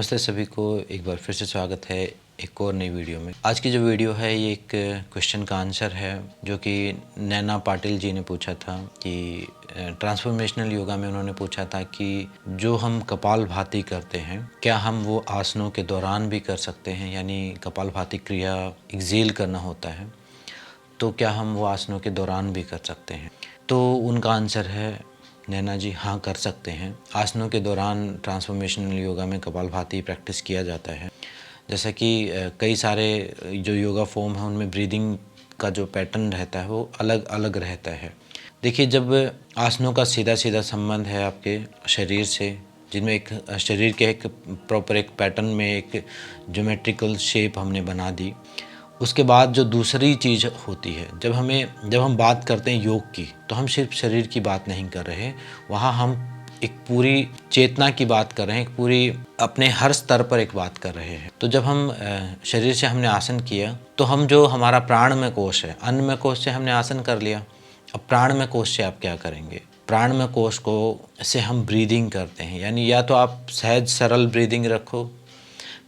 नमस्ते सभी को, एक बार फिर से स्वागत है एक और नई वीडियो में। आज की जो वीडियो है ये एक क्वेश्चन का आंसर है जो कि नैना पाटिल जी ने पूछा था कि ट्रांसफॉर्मेशनल योगा में उन्होंने पूछा था कि जो हम कपालभाति करते हैं क्या हम वो आसनों के दौरान भी कर सकते हैं, यानी कपालभाति क्रिया एक्सेल करना होता है तो क्या हम वो आसनों के दौरान भी कर सकते हैं। तो उनका आंसर है नैना जी, हाँ कर सकते हैं। आसनों के दौरान ट्रांसफॉर्मेशनल योगा में कपालभाति प्रैक्टिस किया जाता है। जैसा कि कई सारे जो योगा फॉर्म है उनमें ब्रीदिंग का जो पैटर्न रहता है वो अलग अलग रहता है। देखिए, जब आसनों का सीधा सीधा संबंध है आपके शरीर से, जिनमें एक शरीर के एक प्रॉपर एक पैटर्न में एक ज्योमेट्रिकल शेप हमने बना दी, उसके बाद जो दूसरी चीज़ होती है, जब हम बात करते हैं योग की, तो हम सिर्फ शरीर की बात नहीं कर रहे, वहाँ हम एक पूरी चेतना की बात कर रहे हैं, एक पूरी अपने हर स्तर पर एक बात कर रहे हैं। तो जब हम शरीर से हमने आसन किया तो हम जो हमारा प्राणमय कोश है, अन्नमय कोश से हमने आसन कर लिया। अब प्राणमय कोश से आप क्या करेंगे? प्राणमय कोश को से हम ब्रीदिंग करते हैं, यानी या तो आप सहज सरल ब्रीदिंग रखो।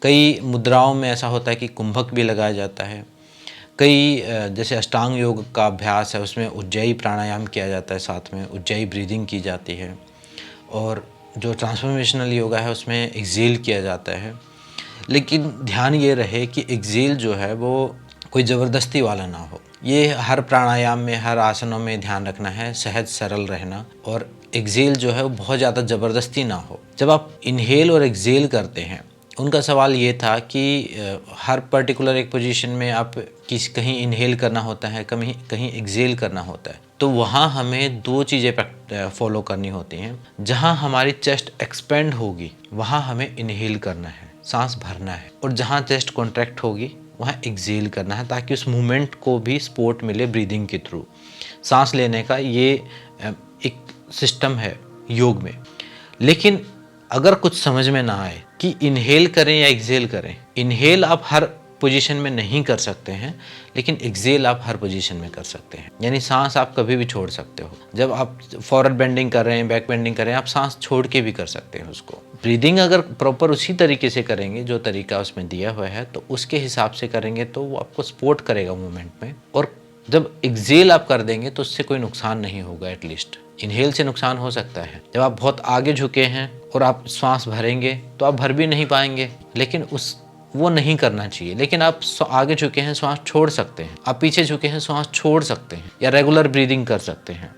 कई मुद्राओं में ऐसा होता है कि कुंभक भी लगाया जाता है। कई जैसे अष्टांग योग का अभ्यास है उसमें उज्जयी प्राणायाम किया जाता है, साथ में उज्जयी ब्रीदिंग की जाती है। और जो ट्रांसफॉर्मेशनल योगा है उसमें एक्सेल किया जाता है। लेकिन ध्यान ये रहे कि एक्सेल जो है वो कोई ज़बरदस्ती वाला ना हो। ये हर प्राणायाम में, हर आसनों में ध्यान रखना है, सहज सरल रहना। और एक्सेल जो है वो बहुत ज़्यादा ज़बरदस्ती ना हो। जब आप इनहेल और एक्सेल करते हैं, उनका सवाल ये था कि हर पर्टिकुलर एक पोजीशन में आप कहीं इनहेल करना होता है, कहीं एक्सेल करना होता है। तो वहाँ हमें दो चीज़ें फॉलो करनी होती हैं। जहाँ हमारी चेस्ट एक्सपेंड होगी वहाँ हमें इनहेल करना है, सांस भरना है, और जहाँ चेस्ट कॉन्ट्रैक्ट होगी वहाँ एक्सेल करना है, ताकि उस मूवमेंट को भी सपोर्ट मिले ब्रीदिंग के थ्रू। सांस लेने का ये एक सिस्टम है योग में। लेकिन अगर कुछ समझ में ना आए कि इनहेल करें या एक्सेल करें, इनहेल आप हर पोजीशन में नहीं कर सकते हैं, लेकिन एक्सेल आप हर पोजीशन में कर सकते हैं। यानी सांस आप कभी भी छोड़ सकते हो। जब आप फॉरवर्ड बेंडिंग कर रहे हैं, बैक बेंडिंग कर रहे हैं, आप सांस छोड़ के भी कर सकते हैं उसको। ब्रीदिंग अगर प्रॉपर उसी तरीके से करेंगे जो तरीका उसमें दिया हुआ है, तो उसके हिसाब से करेंगे तो वो आपको सपोर्ट करेगा मूवमेंट में। और जब एक्सेल आप कर देंगे तो उससे कोई नुकसान नहीं होगा। एटलीस्ट इनहेल से नुकसान हो सकता है, जब आप बहुत आगे झुके हैं और आप श्वास भरेंगे तो आप भर भी नहीं पाएंगे, लेकिन वो नहीं करना चाहिए। लेकिन आप आगे झुके हैं, श्वास छोड़ सकते हैं, आप पीछे झुके हैं, श्वास छोड़ सकते हैं, या रेगुलर ब्रीदिंग कर सकते हैं।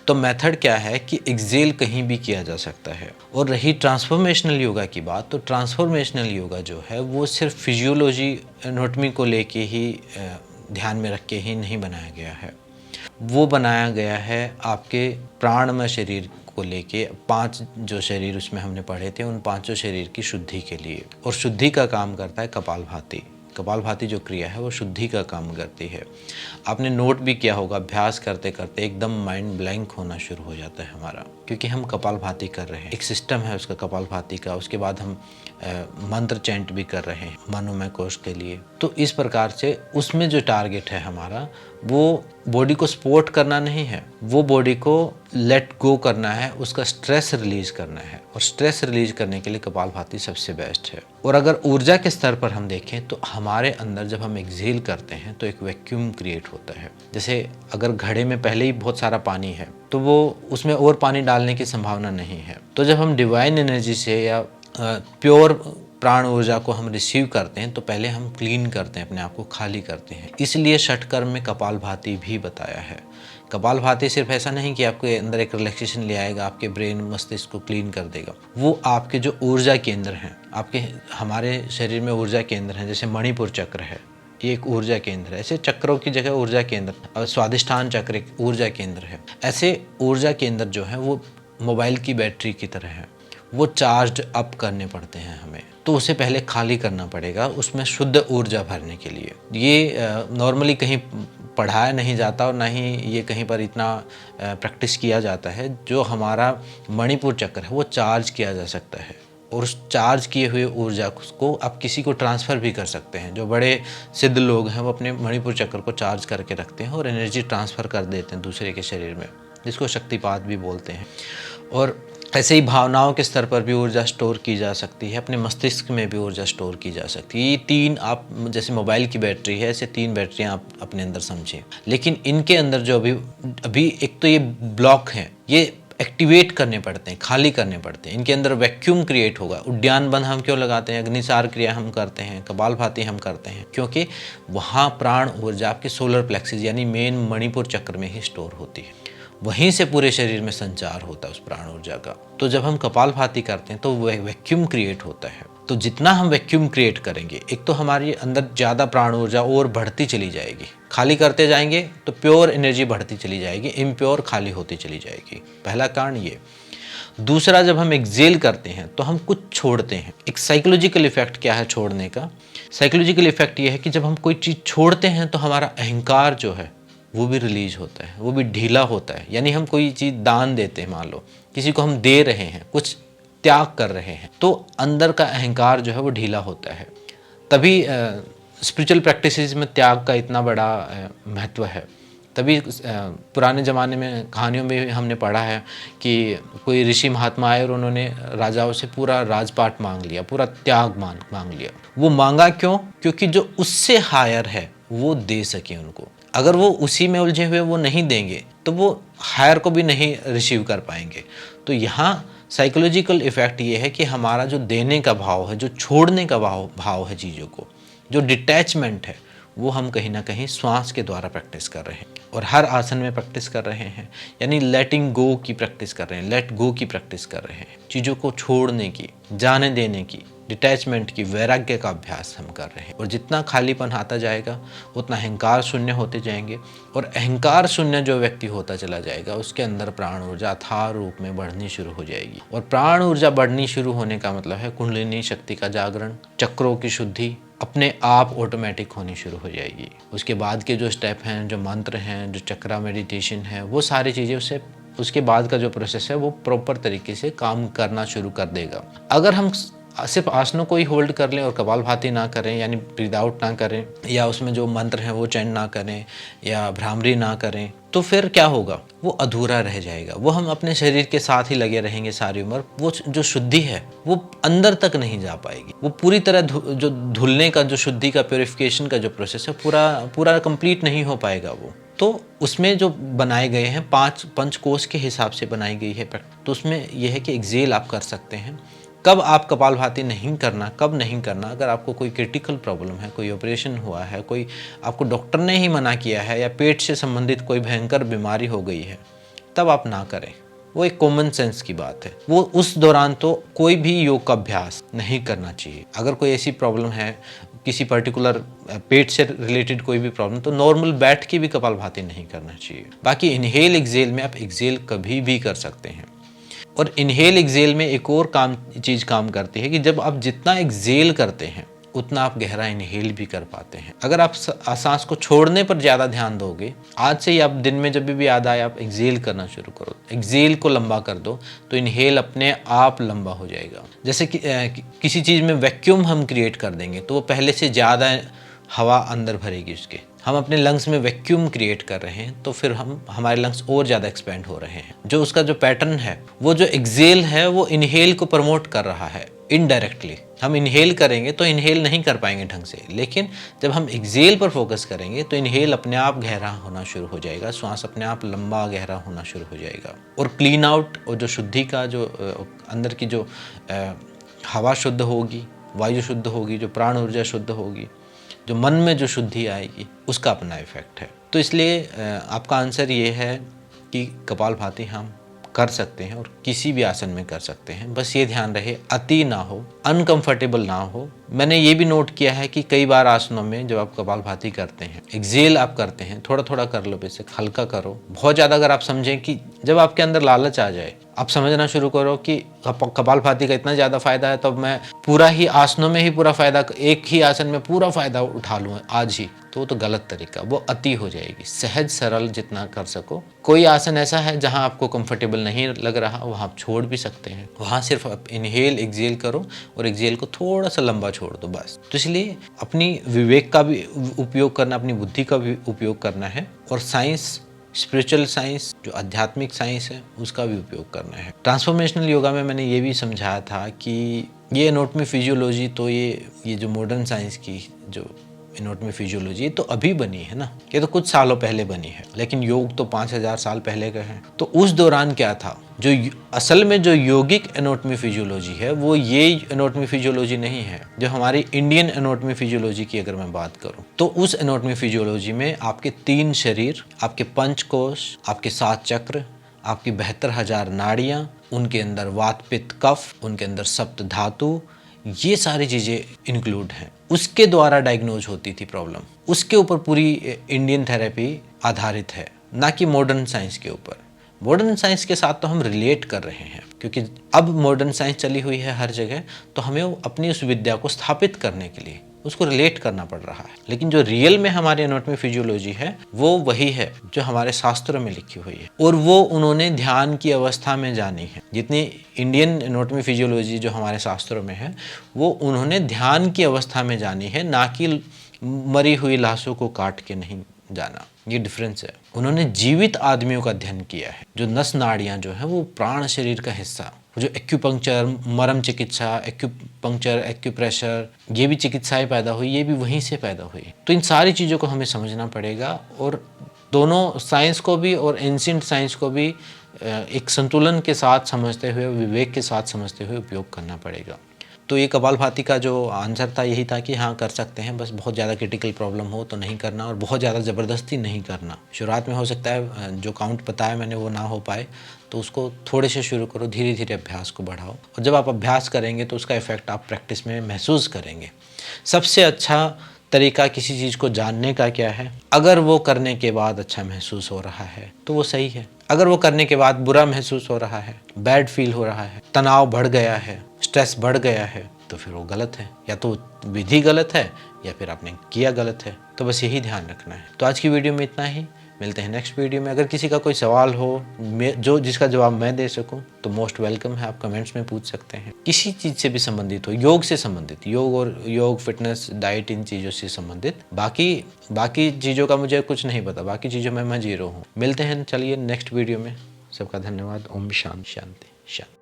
तो मेथड क्या है कि एक्सेल कहीं भी किया जा सकता है। और रही ट्रांसफॉर्मेशनल योगा की बात, तो ट्रांसफॉर्मेशनल योगा जो है वो सिर्फ फिजियोलॉजी एनाटॉमी को लेके ही ध्यान में रख के ही नहीं बनाया गया है। वो बनाया गया है आपके प्राणमय शरीर को लेके। 5 जो शरीर उसमें हमने पढ़े थे, उन 5 शरीर की शुद्धि के लिए। और शुद्धि का काम करता है कपालभाति। कपालभाति जो क्रिया है वो शुद्धि का काम करती है। आपने नोट भी किया होगा, अभ्यास करते करते एकदम माइंड ब्लैंक होना शुरू हो जाता है हमारा, क्योंकि हम कपालभाति कर रहे हैं। एक सिस्टम है उसका कपालभाति का। उसके बाद हम मंत्र चैंट भी कर रहे हैं मनोमय कोश के लिए। तो इस प्रकार से उसमें जो टारगेट है हमारा, वो बॉडी को सपोर्ट करना नहीं है, वो बॉडी को लेट गो करना है, उसका स्ट्रेस रिलीज करना है। और स्ट्रेस रिलीज करने के लिए कपालभाति सबसे बेस्ट है। और अगर ऊर्जा के स्तर पर हम देखें तो हमारे अंदर जब हम एक्सेल करते हैं तो एक वैक्यूम क्रिएट होता है। जैसे अगर घड़े में पहले ही बहुत सारा पानी है तो वो उसमें और पानी डालने की संभावना नहीं है। तो जब हम डिवाइन एनर्जी से या प्योर प्राण ऊर्जा को हम रिसीव करते हैं तो पहले हम क्लीन करते हैं, अपने आप को खाली करते हैं। इसलिए षटकर्म में कपालभाति भी बताया है। कपालभाति सिर्फ ऐसा नहीं कि आपके अंदर एक रिलैक्सेशन ले आएगा, आपके ब्रेन मस्तिष्क को क्लीन कर देगा। वो आपके जो ऊर्जा केंद्र हैं, हमारे शरीर में ऊर्जा केंद्र हैं, जैसे मणिपुर चक्र है, ये एक ऊर्जा केंद्र है। ऐसे चक्रों की जगह ऊर्जा केंद्र, और स्वादिष्ठान चक्र एक ऊर्जा केंद्र है। ऐसे ऊर्जा केंद्र जो है वो मोबाइल की बैटरी की तरह है। वो चार्ज अप करने पड़ते हैं हमें, तो उसे पहले खाली करना पड़ेगा उसमें शुद्ध ऊर्जा भरने के लिए। ये नॉर्मली कहीं पढ़ाया नहीं जाता और ना ही ये कहीं पर इतना प्रैक्टिस किया जाता है। जो हमारा मणिपुर चक्र है वो चार्ज किया जा सकता है, और उस चार्ज किए हुए ऊर्जा को आप किसी को ट्रांसफ़र भी कर सकते हैं। जो बड़े सिद्ध लोग हैं वो अपने मणिपुर चक्र को चार्ज करके रखते हैं और एनर्जी ट्रांसफ़र कर देते हैं दूसरे के शरीर में, जिसको शक्तिपात भी बोलते हैं। और ऐसे ही भावनाओं के स्तर पर भी ऊर्जा स्टोर की जा सकती है, अपने मस्तिष्क में भी ऊर्जा स्टोर की जा सकती है। ये तीन, आप जैसे मोबाइल की बैटरी है, ऐसे तीन बैटरियां आप अपने अंदर समझें। लेकिन इनके अंदर जो अभी एक तो ये ब्लॉक हैं, ये एक्टिवेट करने पड़ते हैं, खाली करने पड़ते हैं। इनके अंदर वैक्यूम क्रिएट होगा। उद्यान बंध हम क्यों लगाते हैं, अग्निसार क्रिया हम करते हैं, कपालभाति हम करते हैं, क्योंकि वहाँ प्राण ऊर्जा आपके सोलर प्लेक्सिस यानी मेन मणिपुर चक्र में ही स्टोर होती है। वहीं से पूरे शरीर में संचार होता है उस प्राण ऊर्जा का। तो जब हम कपालभाति करते हैं तो वैक्यूम क्रिएट होता है। तो जितना हम वैक्यूम क्रिएट करेंगे, एक तो हमारे अंदर ज़्यादा प्राण ऊर्जा और बढ़ती चली जाएगी। खाली करते जाएंगे तो प्योर एनर्जी बढ़ती चली जाएगी, इम्प्योर खाली होती चली जाएगी। पहला कारण ये। दूसरा, जब हम एक्सेल करते हैं तो हम कुछ छोड़ते हैं। एक साइकोलॉजिकल इफेक्ट क्या है छोड़ने का? साइकोलॉजिकल इफेक्ट ये है कि जब हम कोई चीज़ छोड़ते हैं तो हमारा अहंकार जो है वो भी रिलीज होता है, वो भी ढीला होता है। यानी हम कोई चीज़ दान देते हैं, मान लो किसी को हम दे रहे हैं, कुछ त्याग कर रहे हैं, तो अंदर का अहंकार जो है वो ढीला होता है। तभी स्पिरिचुअल प्रैक्टिसेस में त्याग का इतना बड़ा महत्व है। तभी पुराने ज़माने में कहानियों में हमने पढ़ा है कि कोई ऋषि महात्मा आए और उन्होंने राजाओं से पूरा राजपाट मांग लिया, पूरा त्याग मांग लिया। वो मांगा क्यों? क्योंकि जो उससे हायर है वो दे सके उनको। अगर वो उसी में उलझे हुए वो नहीं देंगे तो वो हायर को भी नहीं रिसीव कर पाएंगे। तो यहाँ साइकोलॉजिकल इफेक्ट ये है कि हमारा जो देने का भाव है, जो छोड़ने का भाव है चीज़ों को, जो डिटैचमेंट है, वो हम कहीं ना कहीं श्वास के द्वारा प्रैक्टिस कर रहे हैं और हर आसन में प्रैक्टिस कर रहे हैं। यानी लेटिंग गो की प्रैक्टिस कर रहे हैं, लेट गो की प्रैक्टिस कर रहे हैं। चीज़ों को छोड़ने की, जाने देने की, डिटैचमेंट की, वैराग्य का अभ्यास हम कर रहे हैं। और जितना खालीपन आता जाएगा उतना अहंकार शून्य होते जाएंगे, और अहंकार शून्य जो व्यक्ति होता चला जाएगा उसके अंदर प्राण ऊर्जा अथाह रूप में बढ़नी शुरू हो जाएगी। और प्राण ऊर्जा बढ़नी शुरू होने का मतलब है कुंडलिनी शक्ति का जागरण, चक्रों की शुद्धि अपने आप ऑटोमेटिक होनी शुरू हो जाएगी। उसके बाद के जो स्टेप हैं, जो मंत्र हैं, जो चक्रा मेडिटेशन है, वो सारी चीज़ें उसके बाद का जो प्रोसेस है वो प्रॉपर तरीके से काम करना शुरू कर देगा। अगर हम सिर्फ आसनों को ही होल्ड कर लें और कपालभाति ना करें, यानी ब्रीद आउट ना करें, या उसमें जो मंत्र हैं वो चैंट ना करें, या भ्रामरी ना करें, तो फिर क्या होगा? वो अधूरा रह जाएगा। वो हम अपने शरीर के साथ ही लगे रहेंगे सारी उम्र। वो जो शुद्धि है वो अंदर तक नहीं जा पाएगी। वो पूरी तरह जो धुलने का, जो शुद्धि का, प्योरिफिकेशन का जो प्रोसेस है पूरा कंप्लीट नहीं हो पाएगा। वो तो उसमें जो बनाए गए हैं पंचकोश के हिसाब से बनाई गई है। तो उसमें यह है कि एक्सेल आप कर सकते हैं। कब आप कपालभाति नहीं करना, कब नहीं करना? अगर आपको कोई क्रिटिकल प्रॉब्लम है, कोई ऑपरेशन हुआ है, कोई आपको डॉक्टर ने ही मना किया है, या पेट से संबंधित कोई भयंकर बीमारी हो गई है, तब आप ना करें। वो एक कॉमन सेंस की बात है। वो उस दौरान तो कोई भी योग का अभ्यास नहीं करना चाहिए। अगर कोई ऐसी प्रॉब्लम है, किसी पर्टिकुलर पेट से रिलेटेड कोई भी प्रॉब्लम, तो नॉर्मल बैठ के भी कपालभाति नहीं करना चाहिए। बाकी इनहेल एक्सेल में आप एक्सेल कभी भी कर सकते हैं। और इनहेल एक्सेल में एक और चीज़ काम करती है कि जब आप जितना एक्सेल करते हैं उतना आप गहरा इनहेल भी कर पाते हैं। अगर आप सांस को छोड़ने पर ज़्यादा ध्यान दोगे, आज से ही आप दिन में जब भी याद आए आप एक्सेल करना शुरू करो, एक्सेल को लंबा कर दो, तो इनहेल अपने आप लंबा हो जाएगा। जैसे कि किसी चीज़ में वैक्यूम हम क्रिएट कर देंगे तो वो पहले से ज़्यादा हवा अंदर भरेगी उसके। हम अपने लंग्स में वैक्यूम क्रिएट कर रहे हैं तो फिर हमारे लंग्स और ज़्यादा एक्सपेंड हो रहे हैं। जो उसका जो पैटर्न है, वो जो एक्सेल है वो इनहेल को प्रमोट कर रहा है इनडायरेक्टली। हम इनहेल करेंगे तो इनहेल नहीं कर पाएंगे ढंग से, लेकिन जब हम एक्सेल पर फोकस करेंगे तो इनहेल अपने आप गहरा होना शुरू हो जाएगा, श्वास अपने आप लंबा गहरा होना शुरू हो जाएगा। और क्लीन आउट और जो शुद्धि का जो अंदर की जो हवा शुद्ध होगी, वायु शुद्ध होगी, जो प्राण ऊर्जा शुद्ध होगी, जो मन में जो शुद्धि आएगी, उसका अपना इफेक्ट है। तो इसलिए आपका आंसर ये है कि कपालभाति हम कर सकते हैं और किसी भी आसन में कर सकते हैं। बस ये ध्यान रहे अति ना हो, अनकंफर्टेबल ना हो। मैंने ये भी नोट किया है कि कई बार आसनों में जब आप कपालभाति करते हैं, एक्सेल आप करते हैं, थोड़ा थोड़ा कर लो, बेसिक हल्का करो। बहुत ज़्यादा अगर आप समझें कि जब आपके अंदर लालच आ जाए, आप समझना शुरू करो कि कपालभाति का इतना ज़्यादा फायदा है, तो अब मैं पूरा ही आसनों में ही पूरा फायदा, एक ही आसन में पूरा फायदा उठा लूँ आज ही, तो गलत तरीका, वो अति हो जाएगी। सहज सरल जितना कर सको। कोई आसन ऐसा है जहाँ आपको कंफर्टेबल नहीं लग रहा, वहाँ आप छोड़ भी सकते हैं। वहाँ सिर्फ आप इनहेल एक्सेल करो और एक्सेल को थोड़ा सा लंबा छोड़ दो, बस। तो इसलिए अपनी विवेक का भी उपयोग करना, अपनी बुद्धि का भी उपयोग करना है। और साइंस स्पिरिचुअल साइंस जो आध्यात्मिक साइंस है उसका भी उपयोग करना है। ट्रांसफॉर्मेशनल योगा में मैंने ये भी समझाया था कि ये एनाटॉमी फिजियोलॉजी तो ये जो मॉडर्न साइंस की जो एनाटॉमी फिजियोलॉजी तो अभी बनी है ना, ये तो कुछ सालों पहले बनी है, लेकिन योग तो 5000 साल पहले का है। तो उस दौरान क्या था, जो असल में जो योगिक एनाटॉमी फिजियोलॉजी है वो ये एनाटॉमी फिजियोलॉजी नहीं है। जो हमारी इंडियन एनाटॉमी फिजियोलॉजी की अगर मैं बात करूं तो उस एनाटॉमी फिजियोलॉजी में आपके 3 शरीर, आपके 5 कोश, आपके 7 चक्र, आपकी 72,000 नाड़ियाँ, उनके अंदर वात पित्त कफ, उनके अंदर सप्त धातु, ये सारी चीज़ें इंक्लूड हैं। उसके द्वारा डायग्नोज होती थी प्रॉब्लम। उसके ऊपर पूरी इंडियन थेरेपी आधारित है, ना कि मॉडर्न साइंस के ऊपर। मॉडर्न साइंस के साथ तो हम रिलेट कर रहे हैं क्योंकि अब मॉडर्न साइंस चली हुई है हर जगह, तो हमें अपनी उस विद्या को स्थापित करने के लिए उसको रिलेट करना पड़ रहा है। लेकिन जो रियल में हमारी एनाटॉमी फिजियोलॉजी है वो वही है जो हमारे शास्त्रों में लिखी हुई है, और वो उन्होंने ध्यान की अवस्था में जानी है। जितनी इंडियन एनाटॉमी फिजियोलॉजी जो हमारे शास्त्रों में है वो उन्होंने ध्यान की अवस्था में जानी है, ना कि मरी हुई लाशों को काट के नहीं जाना। ये डिफरेंस है। उन्होंने जीवित आदमियों का अध्ययन किया है। जो नस नाड़ियाँ जो है वो प्राण शरीर का हिस्सा, जो एक्यूपंक्चर, मरम चिकित्सा, एक्यूपंक्चर, एक्यूप्रेशर, ये भी चिकित्साएं पैदा हुई, ये भी वहीं से पैदा हुई। तो इन सारी चीज़ों को हमें समझना पड़ेगा और दोनों साइंस को भी और एंशिएंट साइंस को भी एक संतुलन के साथ समझते हुए, विवेक के साथ समझते हुए उपयोग करना पड़ेगा। तो ये कपालभाति का जो आंसर था यही था कि हाँ कर सकते हैं, बस बहुत ज़्यादा क्रिटिकल प्रॉब्लम हो तो नहीं करना, और बहुत ज़्यादा ज़बरदस्ती नहीं करना। शुरुआत में हो सकता है जो काउंट बताया मैंने वो ना हो पाए, तो उसको थोड़े से शुरू करो, धीरे धीरे अभ्यास को बढ़ाओ, और जब आप अभ्यास करेंगे तो उसका इफ़ेक्ट आप प्रैक्टिस में महसूस करेंगे। सबसे अच्छा तरीका किसी चीज़ को जानने का क्या है, अगर वो करने के बाद अच्छा महसूस हो रहा है तो वो सही है। अगर वो करने के बाद बुरा महसूस हो रहा है, बैड फील हो रहा है, तनाव बढ़ गया है, स्ट्रेस बढ़ गया है, तो फिर वो गलत है। या तो विधि गलत है या फिर आपने किया गलत है। तो बस यही ध्यान रखना है। तो आज की वीडियो में इतना ही, मिलते हैं नेक्स्ट वीडियो में। अगर किसी का कोई सवाल हो जिसका जवाब मैं दे सकूं तो मोस्ट वेलकम है, आप कमेंट्स में पूछ सकते हैं। किसी चीज़ से भी संबंधित हो, योग से संबंधित, योग फिटनेस डाइट, इन चीज़ों से संबंधित। बाकी चीज़ों का मुझे कुछ नहीं पता, बाकी चीज़ों में मैं जीरो हूँ। मिलते हैं चलिए नेक्स्ट वीडियो में। सबका धन्यवाद। ओम शांति शांति शांति।